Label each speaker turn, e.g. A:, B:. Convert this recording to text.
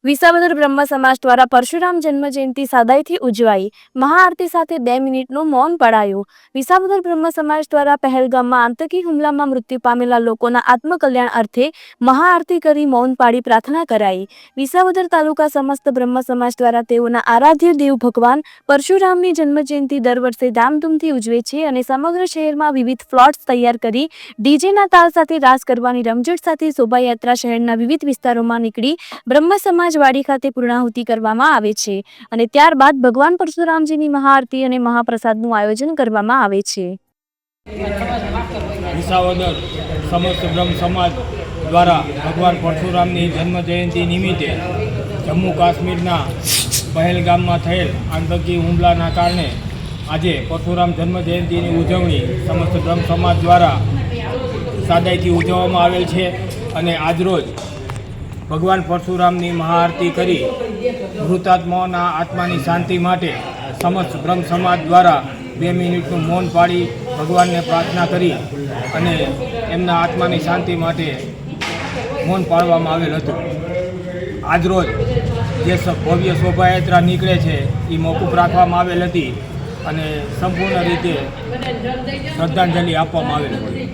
A: વિસાવદર બ્રહ્મ સમાજ દ્વારા પરશુરામ જન્મ જયંતિ સાદાઈથી ઉજવાઈ। મહાઆરતી સાથે 2 મિનિટનું મૌન પડાયું। વિસાવદર બ્રહ્મ સમાજ દ્વારા પહેલગામમાં આતંકી હુમલામાં મૃત્યુ પામેલા લોકોના આત્મકલ્યાણ અર્થે મહાઆરતી કરી મૌન પાડી પ્રાર્થના કરાઈ। વિસાવદર તાલુકા સમસ્ત બ્રહ્મ સમાજ દ્વારા તેઓના આરાધ્ય દેવ ભગવાન પરશુરામની જન્મ જયંતિ દર વર્ષે ધામધૂમથી ઉજવે છે અને સમગ્ર શહેરમાં વિવિધ ફ્લોટ્સ તૈયાર કરી ડીજેના તાલ સાથે રાસ કરવાની રમઝટ સાથે શોભાયાત્રા શહેરના વિવિધ વિસ્તારોમાં નીકળી બ્રહ્મ સમાજ વાડી ખાતે પૂર્ણાહુતિ કરવામાં આવે છે અને ત્યારબાદ ભગવાન પરશુરામજીની મહાઆરતી અને મહાપ્રસાદનું આયોજન કરવામાં આવે છે।
B: વિસાવદર સમસ્ત બ્રહ્મ સમાજ દ્વારા ભગવાન પરશુરામની જન્મ જયંતિ નિમિત્તે જમ્મુ કાશ્મીરના પહેલગામમાં થયેલ આતંકી હુમલાના કારણે આજે પરશુરામ જન્મ જયંતિની ઉજવણી સમસ્ત બ્રહ્મ સમાજ દ્વારા સાદાઈથી ઉજવવામાં આવેલ છે અને આજરોજ ભગવાન પરશુરામની મહાઆરતી કરી મૃતાત્માઓના આત્માની શાંતિ માટે સમસ્ત બ્રહ્મ સમાજ દ્વારા 2 મિનિટનું મૌન પાડી ભગવાનને પ્રાર્થના કરી અને એમના આત્માની શાંતિ માટે મૌન પાડવામાં આવેલ હતું। આજરોજ જે ભવ્ય શોભાયાત્રા નીકળે છે એ મોકૂફ રાખવામાં આવેલ હતી અને સંપૂર્ણ રીતે શ્રદ્ધાંજલિ આપવામાં આવેલ હતી।